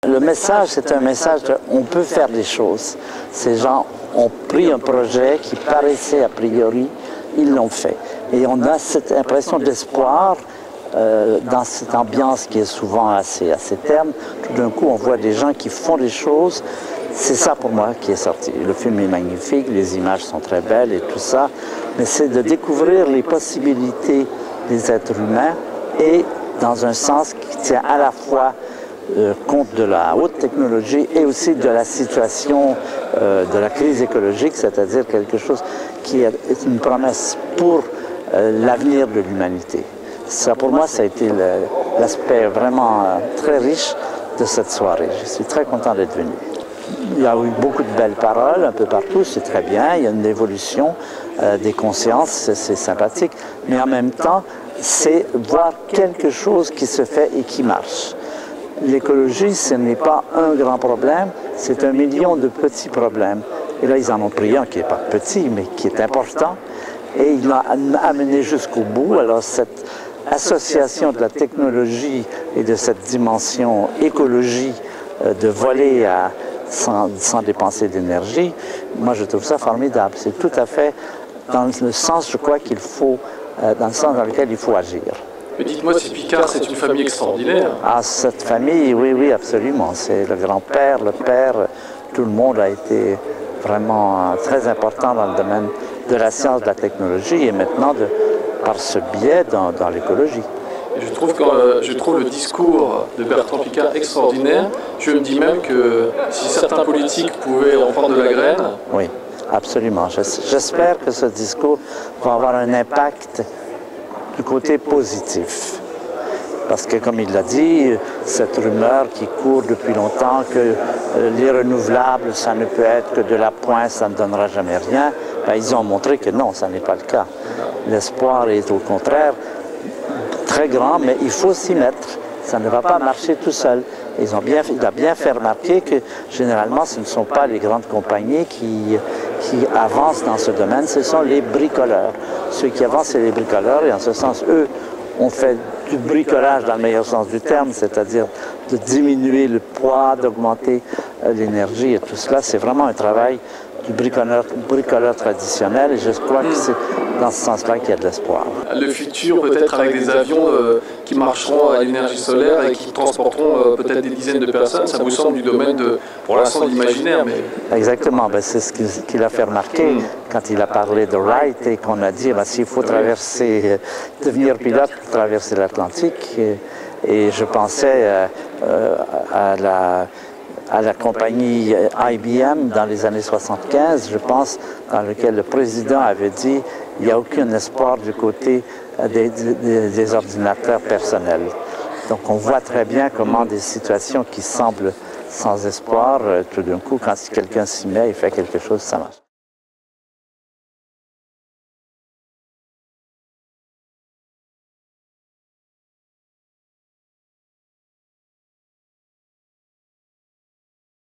le message, c'est un message de on peut faire des choses. Ces gens ont pris un projet qui paraissait a priori, ils l'ont fait. Et on a cette impression d'espoir dans cette ambiance qui est souvent assez terne. Tout d'un coup, on voit des gens qui font des choses. C'est ça pour moi qui est sorti. Le film est magnifique, les images sont très belles et tout ça, mais c'est de découvrir les possibilités des êtres humains et dans un sens qui tient à la fois compte de la haute technologie et aussi de la situation de la crise écologique, c'est-à-dire quelque chose qui est une promesse pour l'avenir de l'humanité. Ça, pour moi, ça a été l'aspect vraiment très riche de cette soirée. Je suis très content d'être venu. Il y a eu beaucoup de belles paroles un peu partout, c'est très bien, il y a une évolution des consciences, c'est sympathique, mais en même temps, c'est voir quelque chose qui se fait et qui marche. L'écologie, ce n'est pas un grand problème, c'est 1 million de petits problèmes. Et là, ils en ont pris un qui n'est pas petit, mais qui est important, et il l'a amené jusqu'au bout. Alors, cette association de la technologie et de cette dimension écologie de voler sans dépenser d'énergie, moi je trouve ça formidable. C'est tout à fait dans le sens, je crois, qu'il faut, dans le sens dans lequel il faut agir. Mais dites-moi, si Picard, c'est une famille extraordinaire. Ah, cette famille, oui, oui, absolument. C'est le grand-père, le père, tout le monde a été vraiment très important dans le domaine de la science, de la technologie et maintenant, par ce biais, dans l'écologie. Je trouve le discours de Bertrand Piccard extraordinaire. Je me dis même que si certains politiques pouvaient en prendre de la graine... Oui, absolument. J'espère que ce discours va avoir un impact du côté positif. Parce que, comme il l'a dit, cette rumeur qui court depuis longtemps que les renouvelables, ça ne peut être que de la pointe, ça ne donnera jamais rien, ben, ils ont montré que non, ça n'est pas le cas. L'espoir est au contraire très grand, mais il faut s'y mettre. Ça ne va pas marcher tout seul. Il a bien fait remarquer que généralement, ce ne sont pas les grandes compagnies qui avancent dans ce domaine, ce sont les bricoleurs. Ceux qui avancent, c'est les bricoleurs, et en ce sens, eux, ont fait du bricolage dans le meilleur sens du terme, c'est-à-dire de diminuer le poids, d'augmenter l'énergie et tout cela. C'est vraiment un travail du bricoleur traditionnel, et je crois que c'est dans ce sens-là qu'il y a de l'espoir. Le futur, peut-être avec des avions qui marcheront à l'énergie solaire et qui transporteront peut-être des dizaines de personnes, ça vous semble du domaine de, pour l'instant, de l'imaginaire, mais... Exactement, ben, c'est ce qu'il a fait remarquer quand il a parlé de Wright et qu'on a dit, ben, s'il faut devenir pilote pour traverser l'Atlantique, et je pensais à la compagnie IBM dans les années 75, je pense, dans lequel le président avait dit il n'y a aucun espoir du côté des ordinateurs personnels. Donc on voit très bien comment des situations qui semblent sans espoir, tout d'un coup, quand quelqu'un s'y met et fait quelque chose, ça marche.